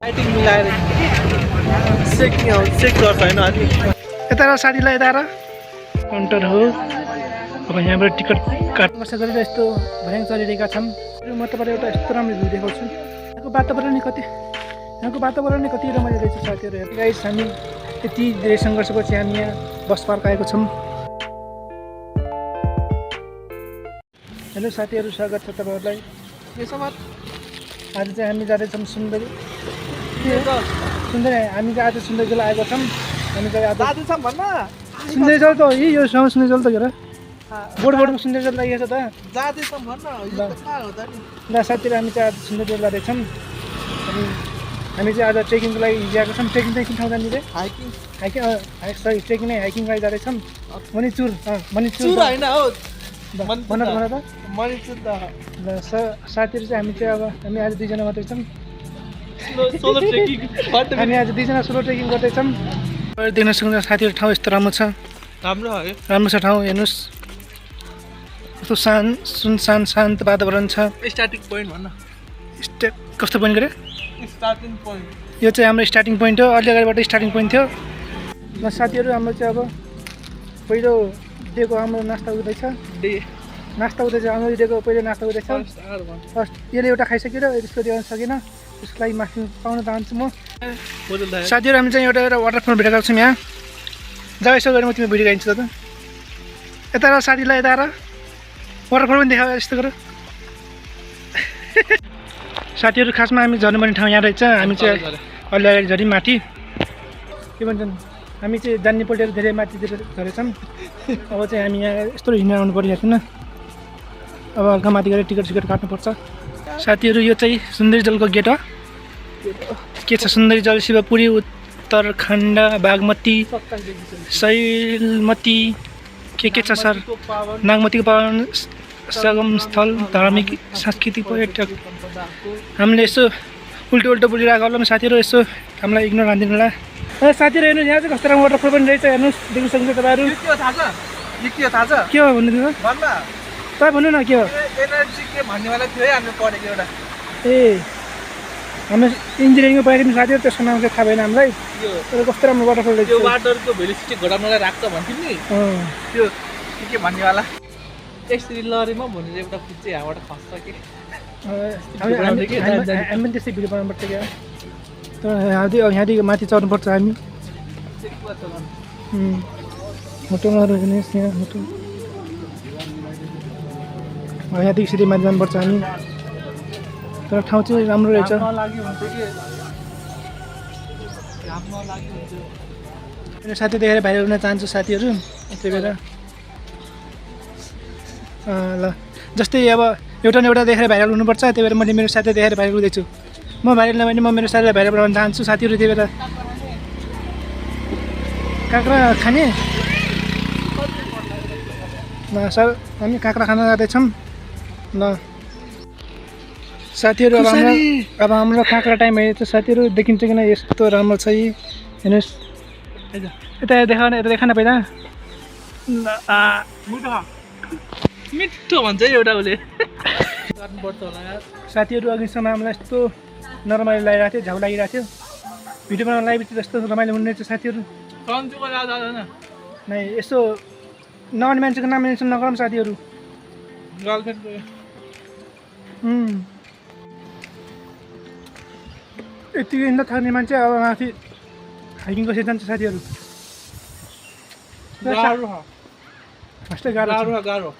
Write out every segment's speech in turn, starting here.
Lighting मिलाएर check गर्छ होइन अनि यता र साथीलाई यता र काउन्टर हो। अब यहाँबाट टिकट काट्नु पर्छ गरेर यस्तो भर्याङ चलिरहेका छन्। म तपाईँलाई एउटा यस्तो राम्रो भ्यू देखाउँछु। यहाँको वातावरण नै कति रमाइलो रहेछ साथीहरू। गाइस हामी यति धेरै सङ्घर्षपछि हामी यहाँ बस पार्क आएको छौँ। हेलो साथीहरू, स्वागत छ तपाईँहरूलाई। आज चाहिँ हामी जाँदैछौँ सुन्दरी। हामी चाहिँ आज सुन्दरी जल आएको छौँ। हामी चाहिँ आज सुन्दरी जल त हो यो ठाउँ सुन्दरी जल त हेर बोर्डमा सुन्दरी जल लागिएको छ त। ल साथीहरू हामी चाहिँ आज सुन्दरी जल जाँदैछौँ। अनि हामी चाहिँ आज ट्रेकिङको लागि गएको छौँ। ट्रेकिङ चाहिँ कुन ठाउँ जाने रे? सरी ट्रेकिङ नै हाइकिङ लागि जाँदैछौँ। मणिचुर होइन हौ भन त मणिचुर त ल साथीहरू चाहिँ हामी आज दुईजना मात्रै छौँ। सोलो ट्रेकिङ हामी आज दुईजना सोलो ट्रेकिङ गर्दैछौँ। देख्न सक्नुहुन्छ साथीहरू ठाउँ यस्तो राम्रो छ। राम्रो छ ठाउँ। हेर्नुहोस् कस्तो सुनसान शान्त वातावरण छ। स्टार्टिङ पोइन्ट भन्न कस्तो पोइन्ट गरे? स्टार्टिङ पोइन्ट यो चाहिँ हाम्रो स्टार्टिङ पोइन्ट हो। अलि अगाडिबाट स्टार्टिङ पोइन्ट थियो। ल साथीहरू हाम्रो चाहिँ अब पहिलो डेको हाम्रो नास्ता हुँदैछ। हाम्रो डेको पहिलो नास्ता हुँदैछ। फर्स्ट यसले एउटा खाइसकेर त्यसको देखाउन सकेन, त्यसको लागि माथि पाउन चाहन्छु म। साथीहरू हामी चाहिँ एउटा वाटरफल भेटेको छौँ यहाँ। जा यसो गरेर म तिमी भिडियो गाइन्छु त। यता र साथीलाई यता र वाटरफल पनि देखायो यस्तो गरेर। साथीहरू खासमा हामी झर्नुपर्ने ठाउँ यहाँ रहेछ। हामी चाहिँ अलि अगाडि झरी माथि के भन्छन् हामी चाहिँ जान्ने पल्टेर धेरै माथितिर झरेछौँ। अब चाहिँ हामी यहाँ यस्तो हिँडेर आउनु परिरहेको छैन। अब हल्का माथि गएर टिकट काट्नुपर्छ। साथीहरू यो चाहिँ सुन्दरी जलको गेट हो। के छ सुन्दरी जल शिवपुरी उत्तरखण्ड बागमती शैलमती के छ सर नागमतीको पावन सगम स्थल धार्मिक सांस्कृतिक पर्यटक। हामीले यसो उल्टो बोलिरहेको होला साथीहरू, यसो हामीलाई इग्नोर हानिदिनु होला। साथीहरू हेर्नुहोस् यहाँ चाहिँ कस्तो राम्रो वाटरफल पनि रहेछ। हेर्नुहोस् देख्न सक्नुहुन्छ तपाईँहरू। के हो भन्नु दिनु तपाईँ भन्नु न के हो? ए हाम्रो इन्जिनियरिङमा पढेको साथीहरू त्यसको नाम चाहिँ थाहा भएन हामीलाई। तर कस्तो राम्रो वाटरफल रहेछ। त्यो वाटरको भेलिसिटी घटाउनलाई राख्छ भन्थ्यो नि त्यो के भन्नेवाला यसरी लरीमा भने एउटा फुट चाहिँ यहाँबाट खस्छ कि हामी पनि त्यस्तै भिडियो बनाउनुपर्छ क्या। तर यहाँदेखि माथि चढ्नुपर्छ हामी। होटलमा हेर्नुहोस् यहाँ होटल। यहाँदेखि सिधै माथि जानुपर्छ हामी। तर ठाउँ चाहिँ राम्रो रहेछ। साथी देखेर भाइरल हुन चाहन्छु साथीहरू। त्यही भएर ल जस्तै अब एउटा न एउटा देखेर भाइरल हुनुपर्छ। त्यही भएर मैले मेरो साथी देखेर भाइरल हुँदैछु। म भाइरल नभए पनि म मेरो साथीलाई भाइरल बनाउन चाहन्छु साथीहरू। त्यही भएर काँक्रा खाने ल सर हामी काँक्रा खान जाँदैछौँ। ल साथीहरू अब हाम्रो काँक्रा टाइम हेरेको छ साथीहरू। देखिन्छ किन यस्तो राम्रो छ यी। हेर्नुहोस् यता देखान पहिला मिठो भन्छ एउटा उसले गर्नुपर्छ होला। साथीहरू अघिसम्म हामीलाई यस्तो नरमाइलो लागिरहेको थियो, झाउ लागिरहेको थियो। भिडियो बनाउन लागेपछि जस्तो रमाइलो हुने रहेछ साथीहरू। नै यसो नआउने मान्छेको नाम मेन्सन नगरौँ साथीहरू। यति हिँड्दा थाक्ने मान्छे अब माथि हाइकिङको सिजन छ साथीहरू। गाह्रो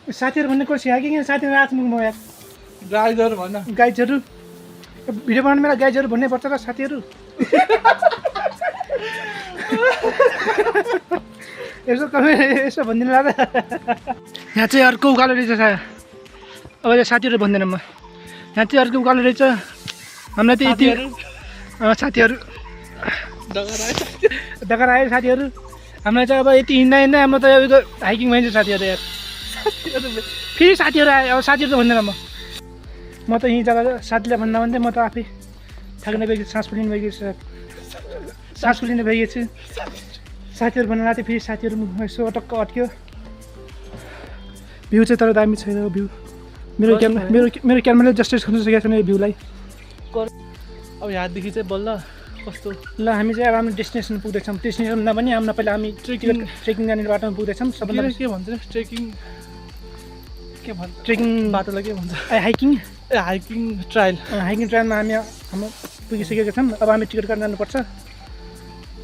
साथीहरू भन्ने कोर्स हाइकिङ साथीहरू आफ्नो म यार गाइजहरू भन्न गाइड्सहरू भिडियो बनाउने बेला गाइड्सहरू भन्नै पर्छ र साथीहरू। यसो भनिदिनु होला त। यहाँ चाहिँ अर्को उकालो रहेछ अब साथीहरू भन्दैन म। यहाँ चाहिँ अर्को उकालो रहेछ। हामीलाई त यति साथीहरू डकार आयो साथीहरू। हामीलाई चाहिँ अब यति हिँड्दा हाम्रो त हाइकिङ भइन्छ साथीहरू यार। फेरि साथीहरू आयो। अब साथीहरू त भन्दैन म त यहीँ जग्गा साथीलाई भन्दा भन्दै म त आफै थाक्ने भइगएको सास फुलिने भइगएको छु। साथीहरू भन्नु लाग्थ्यो फेरि साथीहरू यसो अटक्क अट्क्यो। भ्यू चाहिँ तर दामी छैन भ्यू। मेरो क्यामेराले जस्टिस गर्न सकेको छैन यो भ्यूलाई। अब यहाँदेखि चाहिँ बल्ल कस्तो ल हामी चाहिँ अब हाम्रो डेस्टिनेसन पुग्दैछौँ। डेस्टिनेसन नभने हाम्रो पहिला हामी ट्रेकिङ जाने बाटोमा पुग्दैछौँ। सबभन्दा के भन्छ ट्रेकिङ के भन्छ ट्रेकिङ बाटोलाई के भन्छ हाइकिङ हाइकिङ ट्रायल हाइकिङ ट्रायलमा हाम्रो पुगिसकेका छौँ। अब हामी टिकट काट्न जानुपर्छ।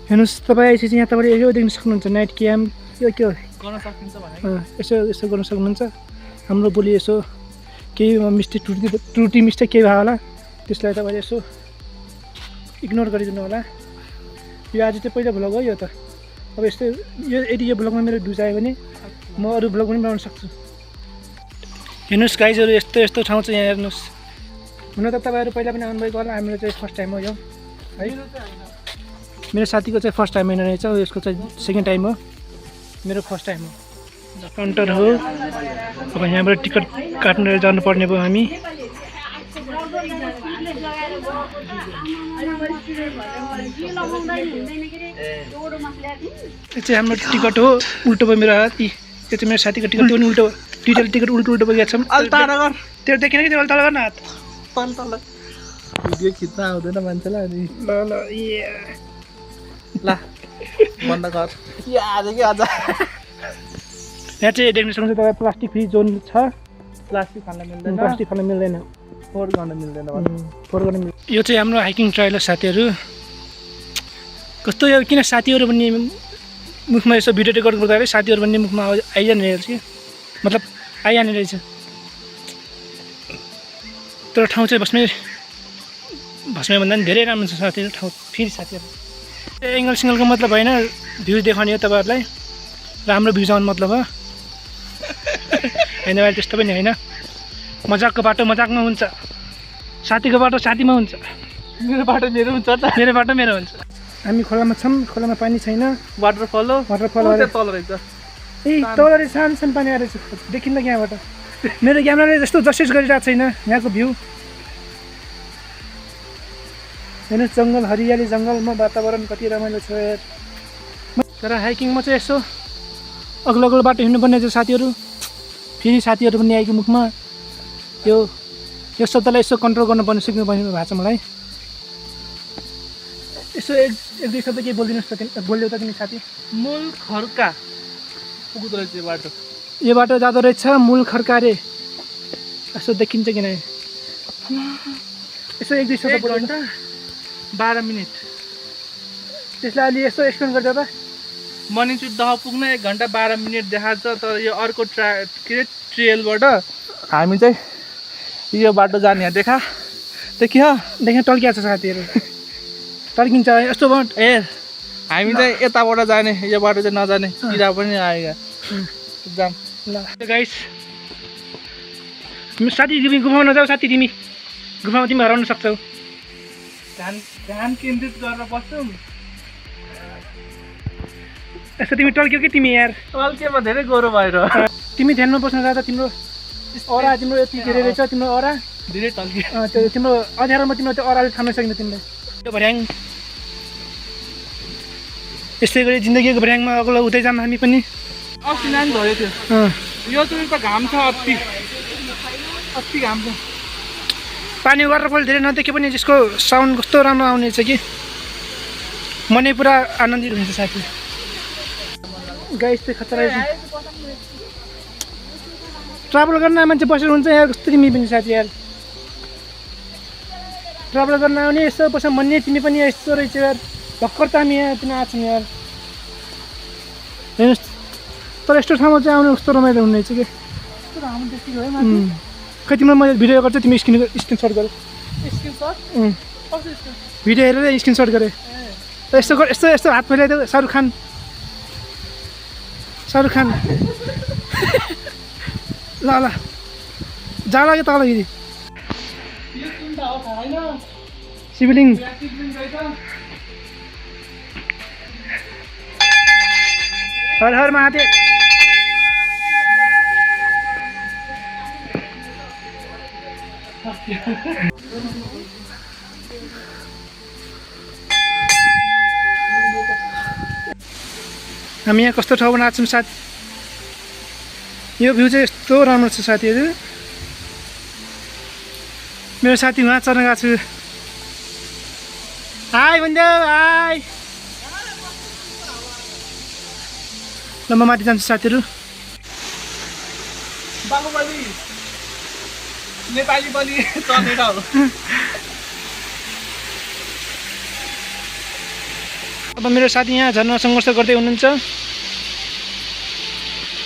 हेर्नुहोस् तपाईँ चाहिँ यहाँ तपाईँले यो देख्न सक्नुहुन्छ नाइट क्याम्प यो के हो गर्न सकिन्छ भने यसो यसो गर्न सक्नुहुन्छ। हाम्रो भोलि यसो केही मिस्टेक त्रुटि मिस्टेक केही भयो होला त्यसलाई तपाईँले यसो इग्नोर गरिदिनु होला। यो आज चाहिँ पहिलो भ्लग हो यो त। अब यस्तो यदि यो भ्लगमा मेरो भ्युज आयो भने म अरू भ्लग पनि बनाउन सक्छु। हेर्नुहोस् गाइजहरू यस्तो यस्तो ठाउँ चाहिँ यहाँ हेर्नुहोस्। हुन त तपाईँहरू पहिला पनि आउनुभएको होला, हाम्रो चाहिँ फर्स्ट टाइम हो यो है। मेरो साथीको चाहिँ फर्स्ट टाइम होइन रहेछ, यसको चाहिँ सेकेन्ड टाइम हो, मेरो फर्स्ट टाइम हो। काउन्टर हो। अब यहाँबाट टिकट काट्न जानुपर्ने भयो हामी। यो चाहिँ हाम्रो टिकट हो। उल्टो भयो मेरो हात। त्यो चाहिँ मेरो साथीको टिकट, त्यो पनि उल्टो, दुईवटा टिकट उल्टो उल्टो भइरहेको छ। त्यो देखेन कि त्यो तल गर्न हात तल भिडियो खिच्न आउँदैन मान्छेलाई अनि ल ल ल बन्द गर आज कि आज यहाँ चाहिँ देख्न सक्नुहुन्छ तपाईँ प्लास्टिक फ्री जोन छ। प्लास्टिक खान मिल्दैन, प्लास्टिक खान मिल्दैन, फोहोर गर्न मिल्दैन, फोहोर गर्न मिल्दैन। यो चाहिँ हाम्रो हाइकिङ ट्रायल हो साथीहरू। कस्तो यो किन साथीहरू भन्ने मुखमा यसो भिडियो रेकर्ड गर्दाखेरि साथीहरू भन्ने मुखमा आइजाने रहेछ कि, मतलब आइहाल्ने रहेछ। तर ठाउँ चाहिँ भस्मै भन्दा पनि धेरै राम्रो छ साथीहरू ठाउँ। फेरि साथीहरू एङ्गल सिङ्गलको मतलब होइन, भ्युज देखाउने हो तपाईँहरूलाई, राम्रो भ्युज आउनु मतलब हो होइन भाइ, त्यस्तो पनि होइन। मजाकको बाटो मजाकमा हुन्छ, साथीको बाटो साथीमा हुन्छ, मेरो बाटो मेरो हुन्छ त, मेरो बाटो मेरो हुन्छ। हामी खोलामा छौँ, खोलामा पानी छैन, वाटरफल हो। वाटरफल तल रहेछ, ए तल सानो सानो पानी आएर देखिन्न यहाँबाट। मेरो क्यामेराले जस्तो जस्टिस गरिरहेको छैन यहाँको भ्यू। हेर्नुहोस् जङ्गल, हरियाली जङ्गलमा वातावरण कति रमाइलो छ यार। तर हाइकिङमा चाहिँ यसो अग्लो अग्लो बाटो हिँड्नुपर्ने छ साथीहरू। फेरि साथीहरू पनि आएको मुखमा यो शब्दलाई यसो कन्ट्रोल गर्नुपर्ने सिक्नु पर्ने भएको छ मलाई। यसो एक दुई शब्द केही बोलिदिनुहोस् त, बोल्यौ त तिमी साथी। मूल खर्का पुग्दो रहेछ यो बाटो। यो बाटो जाँदो रहेछ मूल खर्का रे। यसो देखिन्छ किन, यसो एक दुई शब्द बोल्नु त। 12 मिनट त्यसलाई अलि यसो एक्सप्लेन गरिदियो त। मणिचुर दह पुग्न 1 घन्टा 12 मिनट देखाएको छ। तर यो अर्को ट्रेलबाट हामी चाहिँ यो बाटो जाने यहाँ देखियो टल्किया छ साथीहरू, टल्किन्छ यस्तो बाटो। ए हामी चाहिँ यताबाट जाने, यो बाटो चाहिँ नजाने, किरा पनि आएगा जाम। ल गाइस साथी तिमी गुफामा नजाऊ, साथी तिमी गुफामा तिमी हराउन सक्छौ। ध्यान केन्द्रित गरेर बस्छौँ। यस्तो तिमी टल्क्यौ कि तिमी यार, टल्केमा धेरै गह्रो भएर तिमी ध्यानमा बस्न जाँदा तिम्रो अरा, तिम्रो यति धेरै रहेछ तिम्रो अरा, धेरै टल्के। त्यो तिम्रो अँध्यारोमा तिम्रो त्यो अराले थाम्न सकिन्छ तिमीलाई। त्यो भर्याङ यस्तै गरी जिन्दगीको भर्याङमा अग्लो उतै जाम हामी पनि। अस्ति नानी धरेको थियो यो चाहिँ त घाम छ, अति घाम छ। पानी वाटरफल धेरै नदेखे पनि त्यसको साउन्ड कस्तो राम्रो आउने छ कि मनै पुरा आनन्दित हुन्छ साथी। गाइस चाहिँ खतरा रहेछ। ट्राभल गर्न मान्छे बसेर हुन्छ यार, कस्तो तिमी पनि साथी यार। ट्राभल गर्न आउने यस्तो बस्छ भन्ने तिमी पनि यस्तो रहेछ यार। भर्खर त हामी यहाँ किन आएको छौँ यार। हेर्नुहोस् तर यस्तो ठाउँमा चाहिँ आउनु कस्तो रमाइलो हुने रहेछ कि। खै तिम्रो मैले भिडियो गर्छु, तिमी स्क्रिनसट गर। भिडियो हेरेर स्क्रिनसट गरेँ। यस्तो यस्तो यस्तो हात फैलाइदियो शाहरुख खान ल ल जाला कि तल फेरि शिवलिङ। हर हर महादेव। हामी यहाँ कस्तो ठाउँमा आएको छौँ साथी। यो भ्यू चाहिँ यस्तो राम्रो छ साथीहरू। मेरो साथी उहाँ चढ्न गएको छु। हाई भनिदेऊ हाई ल म माथि जान्छु साथीहरू बाहुबली नेपाली बलि चलेर हो अब मेरो साथी यहाँ झर्न सङ्घर्ष गर्दै हुनुहुन्छ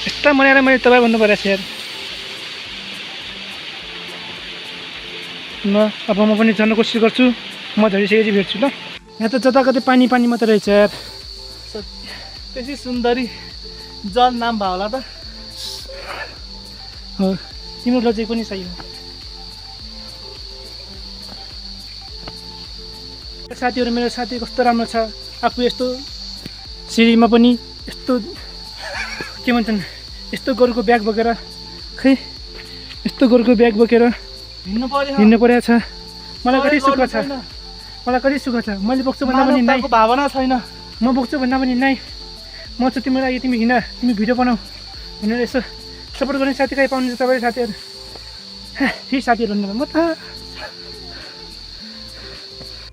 यस्ता मनाएर मैले तपाईँ भन्नु परेको छ यार ल अब म पनि झर्न कोसिस गर्छु म झरिसकेपछि भेट्छु ल यहाँ त जताकतै पानी पानी मात्रै रहेछ यार त्यसै सुन्दरी जल नाम भयो होला त हो तिम्रो लजिक पनि सही हो साथीहरू मेरो साथी कस्तो राम्रो छ आफू यस्तो सिँढीमा पनि यस्तो के भन्छन् यस्तो गोरुको ब्याग बोकेर खै यस्तो गोरुको ब्याग बोकेर हिँड्नु परेको छ मलाई कति सुख छ मलाई कति सुख छ मैले बोक्छु भन्दा पनि नाइ भावना छैन म बोक्छु भन्दा पनि नाइ म चाहिँ तिम्रो लागि तिमी हिँड तिमी भिडियो बनाऊ भनेर यसो सपोर्ट गर्ने साथी कहीँ पाउनुहुन्छ तपाईँ साथीहरू फेरि साथीहरू भन्नु म त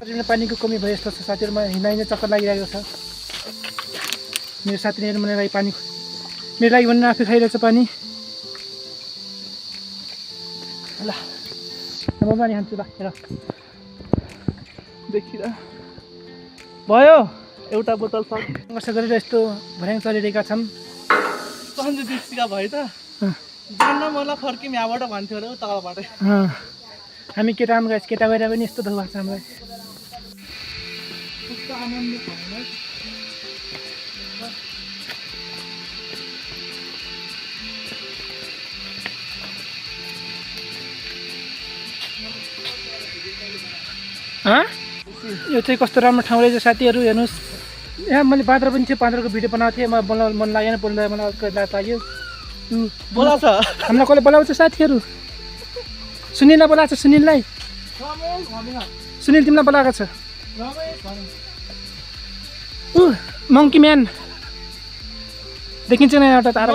पानीको कमी भयो जस्तो छ साथीहरूमा हिँड्न चक्कर लागिरहेको छ मेरो साथीले मेरो लागि पानी मेरो लागि भनेर आफै खाइरहेछ पानी ल म पानी खान्छु ल हेर देखिरा भयो एउटा बोतल सङ्घर्ष गरेर यस्तो भर्याङ चलिरहेका छन् सन्जु दिप्सिका भयो त जान्न मलाई फर्किम यहाँबाट भन्थ्यो अरे तलबाटै हामी केटा आमा गएछ केटा गएर पनि यस्तो दुःख भएको छ हामीलाई कस्तो आनन्द भयो यो चाहिँ कस्तो राम्रो ठाउँ रहेछ साथीहरू हेर्नुहोस् यहाँ मैले बाँदर पनि थियो बाँदरको भिडियो बनाएको थिएँ मलाई बोलाउनु मन लागेन बोल्दा मलाई अलिक लाज लाग्यो बोलाउँछ हामीलाई कसले बोलाउँछ साथीहरू सुनिललाई बोलाएको छ सुनिललाई सुनिल तिमीलाई बोलाएको छ मङ्की म्यान देखिन्छ न एउटा तारा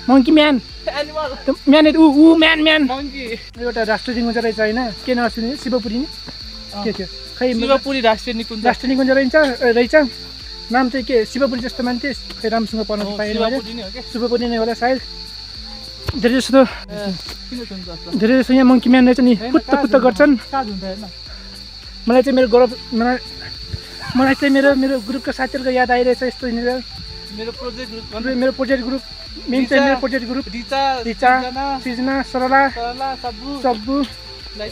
मङ्की म्यान म्यान ऊ म्यान म्यान एउटा राष्ट्रिय निकुञ्ज रहेछ होइन के नाम सुनि शिवपुरी के थियो खै शिवपुरी राष्ट्रिय निकुञ्ज रहेछ नाम चाहिँ के शिवपुरी जस्तो मान्थे खै राम्रोसँग पढ्नु पाएन मैले शिवपुरी नै होला सायद धेरै जस्तो यहाँ मङ्की म्यान रहेछ नि पुत्त गर्छन् मलाई चाहिँ मेरो गौरव मलाई चाहिँ मेरो ग्रुपको साथीहरूको याद आइरहेछ यस्तो यहाँनिर मेरो प्रोजेक्ट ग्रुप मेन चाहिँ मेरो प्रोजेक्ट ग्रुप रिचा सृजना सरला सब्बु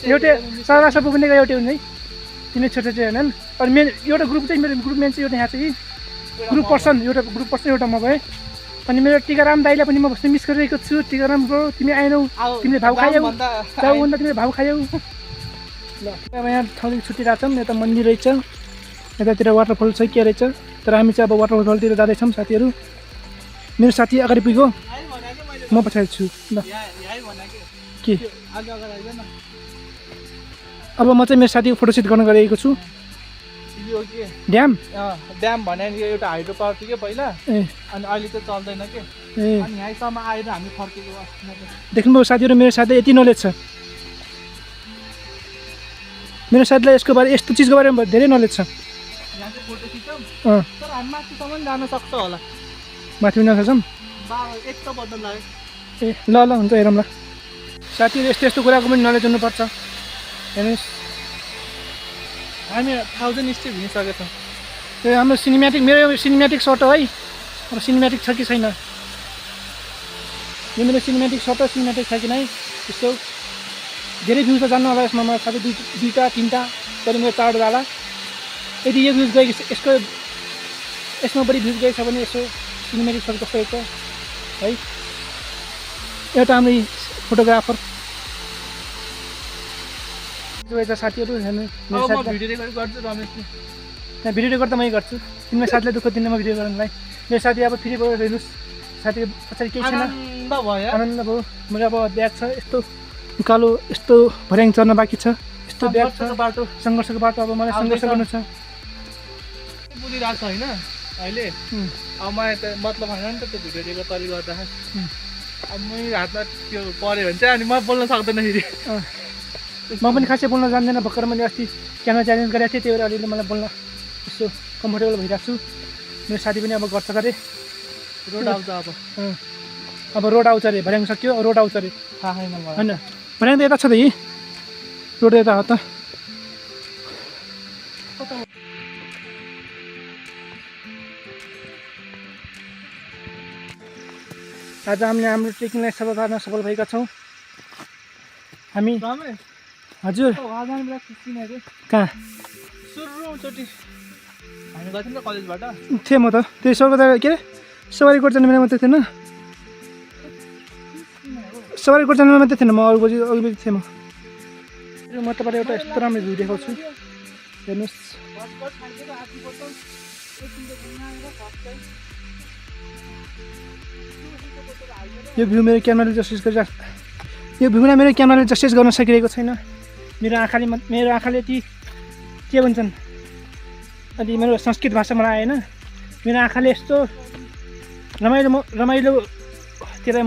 एउटै सरला सब्बु पनि एउटै हुन्छ है तिनी छोटो चाहिँ होइनन् अनि मेन एउटा ग्रुप चाहिँ मेरो ग्रुप मेन चाहिँ एउटा यहाँ चाहिँ ग्रुप पर्सन एउटा म भएँ अनि मेरो टिकाराम दाइलाई पनि म बस्नु मिस गरिरहेको छु टिकाराम ब्रो तिमी आएनौ तिमीले भाउ खायौ जाऊ भन्दा तिमीले भाउ खायौ ल अब यहाँ ठाउँदेखि छुट्टिरहेको छौँ यता मन्दिर रहेछ यतातिर वाटरफल छ के रहेछ तर हामी चाहिँ अब वाटरफलतिर जाँदैछौँ साथीहरू मेरो साथी अगाडि पुग्यो म पछाडि छु ल के अब म चाहिँ मेरो साथीको फोटोसुट गर्न गइरहेको छु ड्याम भने यो एउटा हाइड्रो पावर थियो कि पहिला अनि अहिले त चल्दैन के अनि यहीँसम्म आएर हामी फर्केको देख्नुभयो साथीहरू मेरो साथी यति नलेज छ मेरो साथीलाई यसको बारे यस्तो चिजको बारेमा धेरै नलेज छ यहाँ चाहिँ फोटो खिच्छौँ तर हामी माथिसम्म जान सक्छ होला माथि पनि नसक्छौँ एक त बदल लाग्यो ए ल ल हुन्छ हेरौँ ल साथीहरू यस्तो यस्तो कुराको पनि नलेज हुनुपर्छ हेर्नुहोस् हामी 1000 स्टेप हिँडिसकेको छौँ ए हाम्रो सिनेमेटिक मेरो सिनेमेटिक सर्ट हो है अब सिनेमेटिक छ कि छैन यो मेरो सिनेमेटिक सर्ट हो सिनेमेटिक छ कि नै यस्तो धेरै भ्युज त जान्नु होला यसमा म साथै दुईवटा तिनवटा तर मेरो 4 जाला यदि यो भ्युज गएको यसमा बढी भ्युज गएछ भने यसो सिनेमेटिक सर्ट कस्तो रहेछ है एउटा हाम्रो फोटोग्राफर साथीहरू हेर्नु भिडियो रेकर्ड त मै गर्छु तिमीलाई साथीलाई दुःख दिन्न म भिडियो गर्नलाई मेरो साथी अब फ्री भयो हेर्नुहोस् साथीको पछाडि केही छैन आनन्द भयो मेरो अब ब्याग छ यस्तो उकालो यस्तो भर्याङ चढ्न बाँकी छ यस्तो ब्याग छ बाटो सङ्घर्षको बाटो अब मलाई सङ्घर्ष गर्नु छ बुझिरहेको छ होइन अहिले अब मलाई त मतलब होइन नि त त्यो भिडियो रेकर्ड तैँले गर्दाखेरि अब मै हातमा त्यो पऱ्यो भने चाहिँ अनि म बोल्न सक्दैन फेरि म पनि खासै बोल्न जान्दैन। भर्खर मैले अस्ति क्यामेरा च्यालेन्ज गरेको थिएँ, त्यही भएर अलिअलि मलाई बोल्न यसो कम्फर्टेबल भइरहेको छु। मेरो साथी पनि अब गर्छ अरे रोड आउँछ अब रोड आउँछ अरे, भर्याङ सक्यो रोड आउँछ अरे थाहा छैन मलाई। होइन भर्याङ त यता छ त यी रोड यता हो त। आज हामीले हाम्रो ट्रेकिङलाई सफल पार्न सफल भएका छौँ हामी। रमेश हजुर आजान बेला खुसी अरे कहाँ सुरुचोटि हामी गएको थियौँ नि कलेजबाट। थिएँ म त त्यही सर्वदा के अरे सवारी कोट जाने बेला मात्रै थिएन, सवारी कोट जाने बेला मात्रै थिएन, म अरू बजी थिएँ म तपाईँलाई एउटा यस्तो राम्रो भ्यू देखाउँछु हेर्नुहोस्। यो भ्यू मेरो क्यामेराले जस्टिस गरिरहेको, यो भ्यूलाई मेरो क्यामेराले जस्टिस गर्न सकिरहेको छैन। मेरो आँखाले ती के भन्छन् अलि मेरो संस्कृत भाषा मलाई आएन। मेरो आँखाले यस्तो रमाइलो के अरे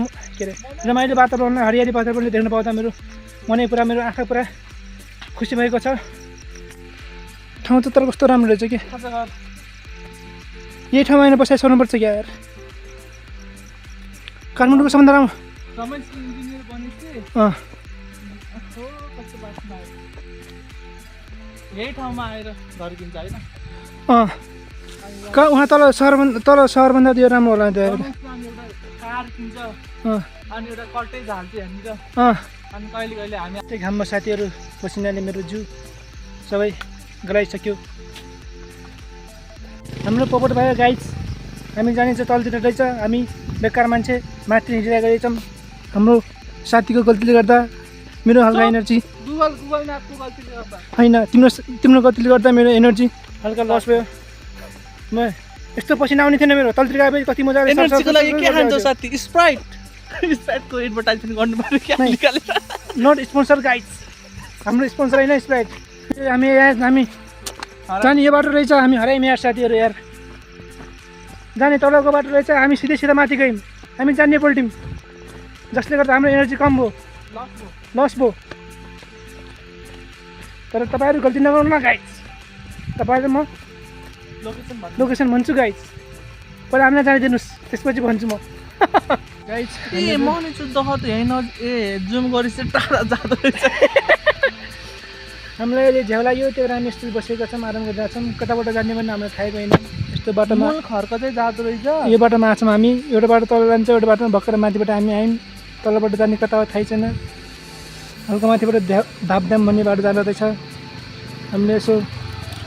रमाइलो वातावरण, हरियाली वातावरणले देख्न पाउँदा मेरो मनै पुरा, मेरो आँखा पुरा खुसी भएको छ। ठाउँ त तर कस्तो राम्रो रहेछ कि, यही ठाउँमा आएर बसाइ सर्नुपर्छ क्या यार। काठमाडौँको सबभन्दा राम्रो रमेश इन्जिनियर बनेपछि यही ठाउँमा आएर घर किन्छ होइन। उहाँ तल सहरभन्दा त्यो राम्रो होला त्यो एउटा कार किन्छ अनि एउटा कट्टै झाल्छ यहाँनिर। अनि कहिले कहिले हामी त्यही घाममा साथीहरू पसिनाले मेरो जिउ सबै गलाइसक्यो। हाम्रो पोपट भयो गाइज, हामी जानिन्छ तलतिर रहेछ, हामी बेकार मान्छे माथि हिँडिरहेको रहेछौँ। हाम्रो साथीको गल्तीले गर्दा मेरो हल्का एनर्जी गुगल म्यापको गल्तीले गर्दा होइन, तिम्रो गल्तीले गर्दा मेरो एनर्जी हल्का लस भयो। म यस्तो पसिना आउने थिएन मेरो, तलतिर गएपछि कति मजा आयो। एनर्जीको लागि के खान्छ साथी? स्प्राइटको एडभर्टाइजमेन्ट गर्नु पर्यो क्या निकालेर। नट स्पोन्सर गाइज, हाम्रो स्पोन्सर होइन स्प्राइट। हामी जाने यो बाटो रहेछ, हामी हरायौँ यार साथीहरू यार। जाने तलको बाटो रहेछ, हामी सिधै माथि गयौँ, हामी जाने पल्ट्यौँ, जसले गर्दा हाम्रो एनर्जी कम भयो, लस भयो। तर तपाईँहरू गल्ती नगर्नु न गाइज, तपाईँहरू म लोकेसन भन्छु गाइज, पहिला हामीलाई जानिदिनुहोस् त्यसपछि भन्छु म गाइज। ए मर्निङ चाहिँ दह त यहीँ जुम गरेपछि टाढा जाँदो रहेछ। हामीलाई अहिले झ्याउ लाग्यो, त्यही भएर हामी यस्तो बसेका छौँ, आराम गरिरहेको छौँ। कताबाट जाने पनि हामीलाई थाहै भएन। यस्तो बाटोमा खर्क चाहिँ जाँदो रहेछ। यो बाटोमा आछौँ हामी, एउटा बाटो तल जान्छ, एउटा बाटोमा भर्खर माथिबाट हामी आयौँ। तलबाट जाने कता हो थाहै छैन, हल्का माथिबाट धापधाम भन्ने बाटो जाँदो रहेछ। हामीले यसो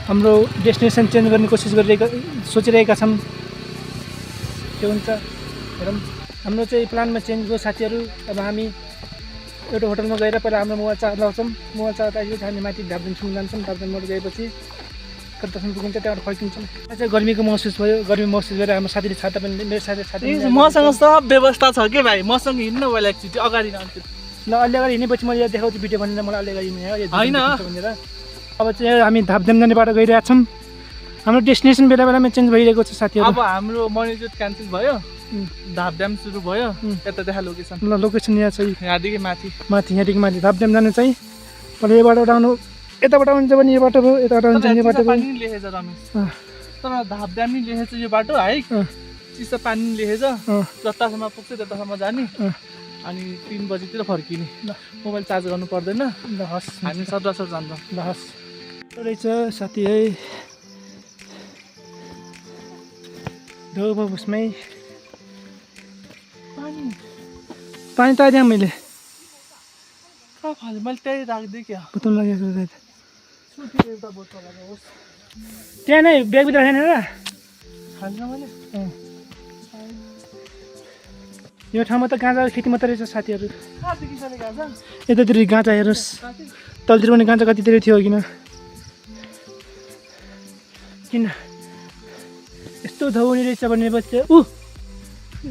हाम्रो डेस्टिनेसन चेन्ज गर्ने सोचिरहेका छौँ, के हुन्छ हेरौँ। हाम्रो चाहिँ प्लानमा चेन्ज भयो साथीहरू। अब हामी एउटा होटलमा गएर पहिला हाम्रो मोबाइल चार्ज लगाउँछौँ, मोबाइल चार्ज आइसकेपछि हामी माथि धापधामसम्म जान्छौँ। धापधामबाट गएपछि कतासम्म पुगिन्छ, त्यहाँबाट फर्किन्छौँ। चाहिँ गर्मीको महसुस भयो, गर्मी महसुस गरेर हाम्रो साथीले छाता पनि, मेरो साथी मसँग सब व्यवस्था छ के भाइ, मसँग हिँड्नु भयो एकचोटि अगाडि जान्छु। ल अलि अगाडि हिँडेपछि मैले देखाउँछु भिडियो भनेर मलाई अलि अगाडि हिँडेँ होइन भनेर। अब चाहिँ हामी धापधाम जाने बाटो गइरहेको छौँ। हाम्रो डेस्टिनेसन बेला बेलामा चेन्ज भइरहेको छ साथीहरू। अब हाम्रो मर्निङ जुट क्यान्सल भयो, धापधाम सुरु भयो। यता देखा लोकेसन, ल लोकेसन यहाँ छ, यहाँदेखि माथि यहाँदेखि माथि धापधाम जानु चाहिँ पहिला यो बाटोबाट आउनु, यताबाट आउनु भने यो बाटो भयो, यताबाट आउनु यो बाटो भयो। लेखेछ रमेश, तर धापधाम नि लेखेछ यो बाटो है, चिसो पानी लेखेछ, जतासम्म पुग्छ त्यतासम्म जाने अनि 3 बजीतिर फर्किने। मोबाइल चार्ज गर्नु पर्दैन। ल हस्, हामी सदस्यर जान्छौँ। ल हस् रहेछ साथी है। धोबो उसमै पानी त आइदिएँ मैले, मैले त्यही राखिदिएँ क्या, बोतल लगेको रहेछ एउटा बोतल लगाओस् त्यहाँ नै ब्यागभित्र छैन र खान्छ मैले। यो ठाउँमा त गाँजाको खेती मात्रै रहेछ साथीहरू। कहाँदेखि चले गाँजा? यतातिर गाँजा हेर्नुहोस्, तलतिर पनि गाँजा कतितिर थियो किन यस्तो धौनी रहेछ भनेपछि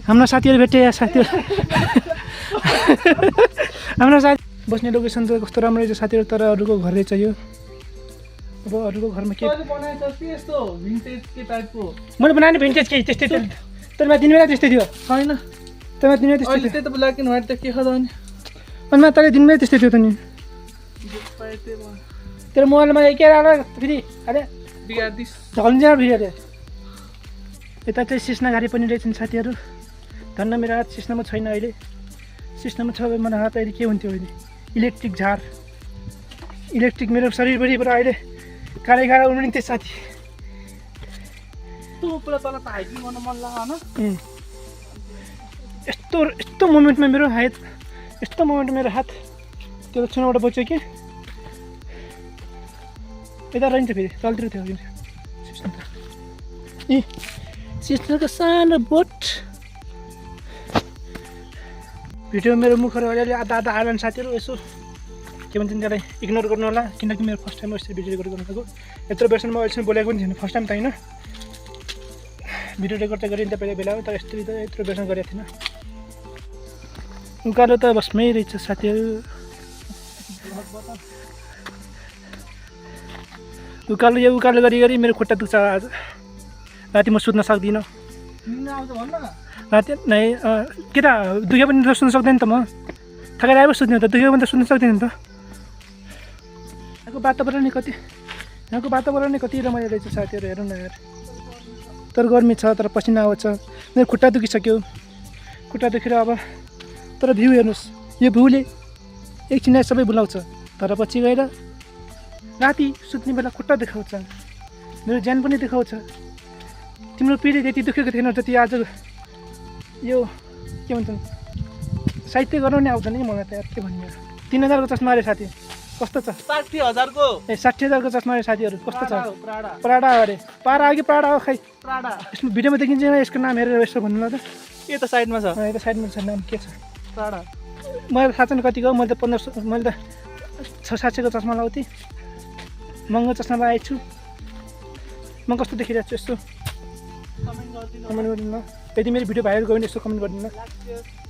हाम्रो साथीहरू भेटे या साथीहरू। हाम्रो साथी बस्ने लोकेसन त कस्तो राम्रो रहेछ साथीहरू, तर अरूको घर रहेछ यो। अब अरूको घरमा के मैले बनाएँ भिन्टेज केही त्यस्तै थियो, तर तिन बेला त्यस्तै थियो छैन। तर तिन बेला त्यस्तै थियो, त्यही त ब्ल्याक एन्ड व्हाइट त के खदा नि, अनि तैँले तिन बेला त्यस्तै थियो त नि। तेरो मोबाइलमा के आएर फेरि अरे झल्झिया फेरि अरे यता चाहिँ सिस्ना गाडी पनि रहेछन् साथीहरू धन्न मेरो हात सिस्नामा छैन अहिले सिस्नामा छ भने मेरो हात अहिले के हुन्थ्यो अहिले इलेक्ट्रिक झार इलेक्ट्रिक मेरो शरीरभरिबाट अहिले कालै कालो उम्रिन्थ्यो साथी यस्तो मोमेन्टमा मेरो हात त्यो छेउबाट बच्यो कि यता रहन्छ फेरि चलतिर थियो ए सिस्टरको सानो बोट भिडियो मेरो मुखहरू अलिअलि आधा आएन साथीहरू यसो के भन्छन् त्यसलाई इग्नोर गर्नु होला किनकि मेरो फर्स्ट टाइम यसरी भिडियो रेकर्ड गर्नुको यत्रो बेरसम्म अहिलेसम्म बोलेको पनि थिएन फर्स्ट टाइम त होइन भिडियो रेकर्ड त गरेँ नि त बेला बेला तर यस्तो त यत्रो बेरसम्म गरेको थिएन उकालो त बसमै रहेछ साथीहरू उकालो गरी मेरो खुट्टा दुख्छ आज राति म सुत्न सक्दिनँ राति नै के त दुख्यो पनि त सुत्न सक्दैन त म थकाइ आयो सुत्ने त दुख्यो भने त सुत्न सक्दैन त यहाँको वातावरण नै कति रमाइलो रहेछ साथीहरू हेरौँ न यार तर गर्मी छ तर पसिना आउँछ मेरो खुट्टा दुखिसक्यो खुट्टा दुखेर अब तर भ्यू हेर्नुहोस् यो भ्यूले एकछिन सबै बुलाउँछ तर पछि गएर राति सुत्ने बेला खुट्टा देखाउँछ मेरो ज्यान पनि देखाउँछ तिम्रो पिँढी त्यति दुखेको थिएन जति आज यो के भन्छन् साहित्य गराउने आउँछ नि मलाई त यार के भन्ने 3000 को चस्मा अरे साथी कस्तो छ 60,000 को ए 60,000 को चस्मा अरे साथीहरू कस्तो छ प्राडा अरे पारा हो कि प्राडा हो खै प्राडा यसमा भिडियोमा देखिन्छ यसको नाम हेरेर यसो भन्नु ल त के त साइडमा छ यता साइडमा छ नाम के छ प्राडा मैले थाहा छैन कतिको मैले त 1500 मैले त 600-700 को चस्मा लगाउँथेँ महँगो चस्मा लगाएको छु म कस्तो देखिरहेको छु यस्तो कमेन्ट गरिदिनु ल यदि मेरो भिडियो भाइरल गयो भने यसो कमेन्ट गरिदिनु ल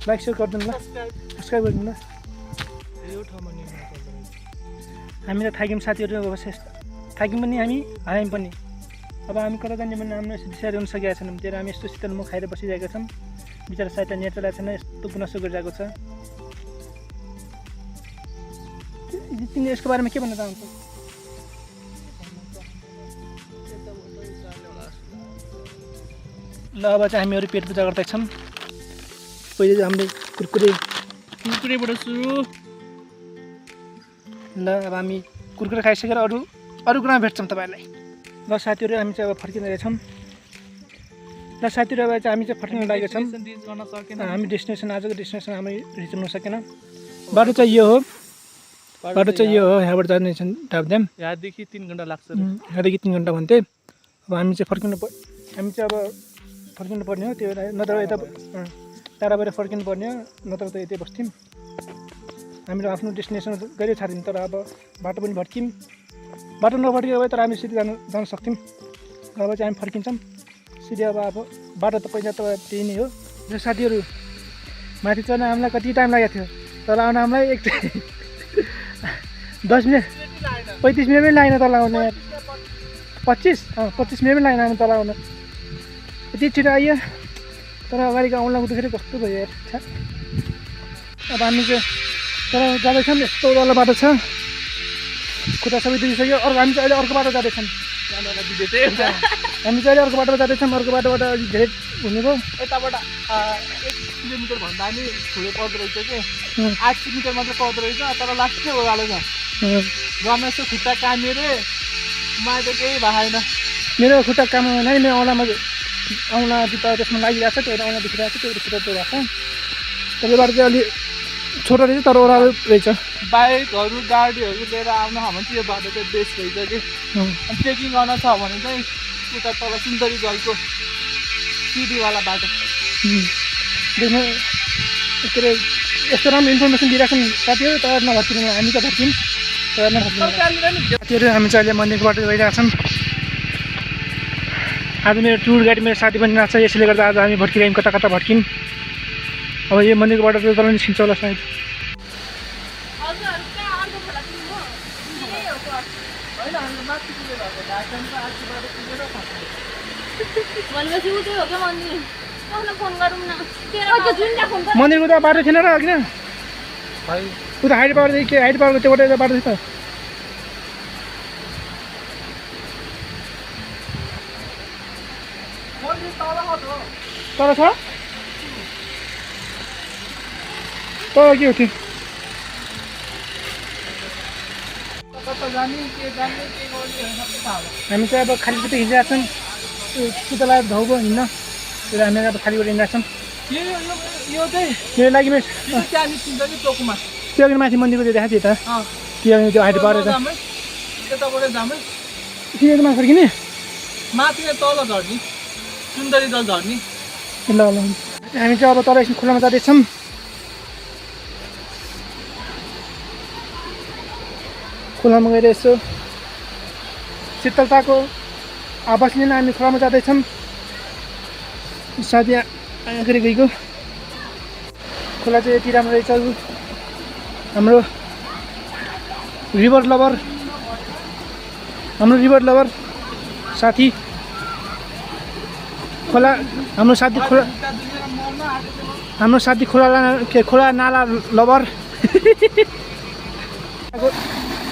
लाइक सेयर गरिदिनु ल सब्सक्राइब गरिदिनु ल हामी त थाक्यौँ साथीहरू अब थाक्यौँ पनि हामी पनि अब हामी कता जाने भने हाम्रो यस्तो डिसाइड गर्न सकेका छैनौँ त्यही हामी यस्तो शीतल मुख खाएर बसिरहेका छौँ बिचरा साइड नेट चलाएको छैन यस्तो गुनासो गरिरहेको छ तिमीले यसको बारेमा के भन्न चाहन्छौ ल अब चाहिँ हामीहरू पेट पूजा गर्दैछौँ पहिले हामीले कुरकुरेबाट सुरु ल अब हामी कुरकुरे खाइसकेर अरू कुरामा भेट्छौँ तपाईँहरूलाई ल साथीहरू हामी चाहिँ अब फर्किँदैछौँ ल साथीहरू अब चाहिँ हामी चाहिँ फर्किन लागेका छौँ हामी डेस्टिनेसन आजको डेस्टिनेसन हामी रिच हुन सकेन बाटो चाहिँ यो हो यहाँबाट जाने डाबड्याम यहाँदेखि 3 घण्टा लाग्छ यहाँदेखि 3 घण्टा भन्थे अब हामी चाहिँ अब फर्किनु पर्ने हो त्यो नत्र यता टाढा भएर फर्किनु पर्ने हो नत्र त यतै बस्थ्यौँ हामीले आफ्नो डेस्टिनेसन गरे छाड्यौँ तर अब बाटो पनि भट्क्यौँ बाटो नभट्कियो भए तर हामी सिधै जान सक्थ्यौँ अब चाहिँ हामी फर्किन्छौँ सिधै अब बाटो त पहिला त त्यही नै हो र साथीहरू माथि चढ्न हामीलाई कति टाइम लागेको थियो तल आउन हामीलाई 10 मिनट 35 मिनट पनि लागेन तल आउन 25 मिनट पनि लागेन हामी तल आउन यति छिटो आइयो तर अगाडिको आउन लाग्दाखेरि कस्तो भयो यार अब हामी चाहिँ तर जाँदैछौँ यस्तो उकालो बाटो छ खुट्टा सबै दुखिसक्यो हामी चाहिँ अहिले अर्को बाटो जाँदैछौँ हामी चाहिँ अहिले अर्को बाटोमा जाँदैछौँ अर्को बाटोबाट अलिक धेरै हुने भयो यताबाट 1 किलोमिटर भन्दा पनि ठुलो पर्दो रहेछ कि 8 किलोमिटर मात्र पर्दो रहेछ तर लास्टै उकालो छ घरमा यसो खुट्टा कामेर मलाई त केही भएन मेरो खुट्टा काम नै मेरो औँला जुत्ता त्यसमा लागिरहेको छ त्यो औँला देखिरहेको छ त्यो खुट्टा त्यो भएको छ त्यो बाटो चाहिँ अलिक छोटो रहेछ तर ओह्रालो रहेछ बाइकहरू गाडीहरू लिएर आउनु हो भने चाहिँ यो बाटो चाहिँ बेस्ट रहेछ कि अनि ट्रेकिङ गर्न छ भने चाहिँ उता तल सुन्दरी जलको सिडीवाला बाटो देख्नु के अरे यस्तो राम्रो इन्फर्मेसन दिइरहेको छन् साथीहरू तर नभर्किनु हामी त भर्क्यौँ तर नभर्किनु साथीहरू हामी चाहिँ अहिले मन्दिरको बाटो गइरहेको छौँ आज मेरो टुर गाडी मेरो साथी पनि नाच्छ यसले गर्दा आज हामी भट्किरहेौँ कता कता भट्क्यौँ अब यो मन्दिरको बाटो तल निस्किन्छ होला सायद मन्दिरको त बाटो थिएन र किन उता हाइट पावरदेखि के हाइट पावरको त्यो एउटा बाटो छ त तर छ तर के हो त्यो हामी चाहिँ अब खालीबाट हिँडिरहेको छौँ सुतला धाउको हिँड्न र हामी अब खालीबाट हिँडिरहेको छौँ यो चाहिँ मेरो लागि मेरो यो त्यहाँ निस्किन्छ कि चोकमा त्यो अघि माथि मन्दिरको त्यो देखाएको थियो त त्यो अघि त्यो हाइट पावर त यताबाट जामै किनेको माथि फर्किने माथि तल झर्ने सुन्दरी दल झर्ने ल ल हामी चाहिँ अब तल एकछिन खुल्लामा जाँदैछौँ खुल्लामा गएर यसो शीतलताको आवाज लिन हामी खोलामा जाँदैछौँ साथी अगाडि गएको खोला चाहिँ यति राम्रो रहेछ हाम्रो रिभर लभर साथी खोला हाम्रो साथी खोला नाला लभर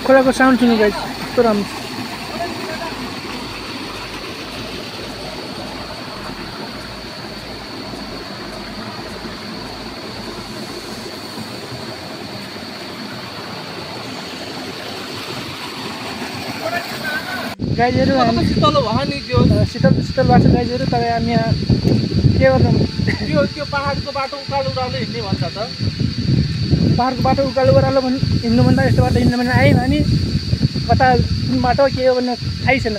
खोलाको साउन्ड सुन्नु गाइस कस्तो राम्रो गाइजहरू शीतल भयो नि त्यो शीतल भएको छ गाइजहरू तर हामी यहाँ के गर्नु त्यो पाहाडको बाटो उकालो उकालो हिँड्ने भन्छ त पाहाडको बाटो उकालो ओह्रालो हिँड्नुभन्दा यस्तो बाटो हिँड्नु भने आयौँ हामी कता कुन बाटो के हो भन्ने थाहै छैन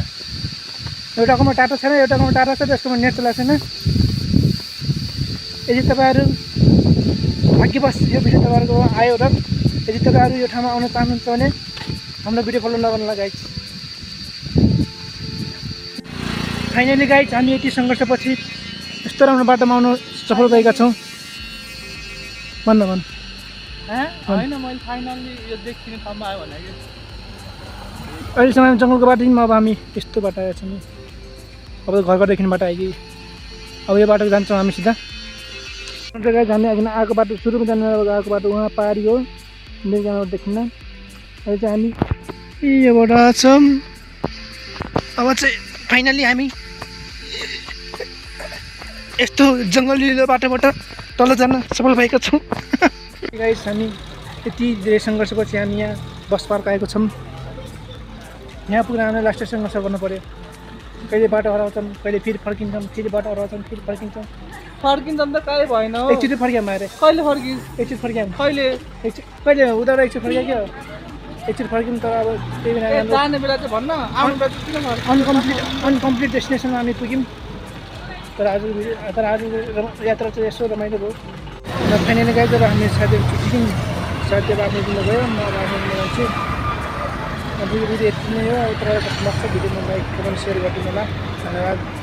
एउटाकोमा टाटो छैन एउटाकोमा टाटो छ त्यसकोमा नेट चलाएको छैन यदि तपाईँहरू भाग्यवश यो भिडियो तपाईँहरूको आयो र यदि तपाईँहरू यो ठाउँमा आउन चाहनुहुन्छ भने हाम्रो भिडियो फलो नगर्नुलाई गाइज फाइनली गाइज हामी यति सङ्घर्षपछि यस्तो राम्रो बाटोमा आउनु सफल भएका छौँ भन्न होइन मैले फाइनल्ली यो देखिने ठाउँमा आयो भने अहिलेसम्म हामी जङ्गलको बाटो हिँड्यौँ अब हामी यस्तो बाटो आएका छौँ अब त घरको देखिने बाटो आयो कि अब यो बाटो जान्छौँ हामी सिधा गाइज हामी अघि आएको बाटो सुरुमा जानु आएको बाटो उहाँ पारी हो जानु देखिन्न अहिले चाहिँ हामी योबाट छौँ अब चाहिँ फाइनली हामी यस्तो जङ्गली बाटोबाट तल जान सफल भएका छौँ गाइस हामी यति धेरै सङ्घर्षपछि हामी यहाँ बस पार्क आएको छौँ यहाँ पुग्न हामीलाई लास्ट सङ्घर्ष गर्नु पऱ्यो कहिले बाटो हराउँछन् कहिले फेरि फर्किन्छन् फेरि बाटो हराउँछन् फेरि फर्किन्छन् त कहीँ भएन हो एकचोटि फर्क्यौँ अरे कहिले फर्किस् एकचोटि फर्क्यौँ कहिले उताबाट एकचोटि फर्क्यो क्या एकचोटि फर्क्यौँ तर अब त्यही बेला जाने बेला चाहिँ भन्न आउनु बेला चाहिँ किन अनकम्प्लिट डेस्टिनेसनमा हामी पुग्यौँ तर आज यात्रा चाहिँ यसो रमाइलो भयो र फाइनली गएर जब हामी साथीहरू छुट्टियौँ साथी अब आफ्नो दिनमा गयो म अब आफ्नो दिनमा छु भिडियो यति नै हो तर कस्तो लाग्छ भिडियोमा लाइक कमेन्ट सेयर गरिदिनु होला धन्यवाद।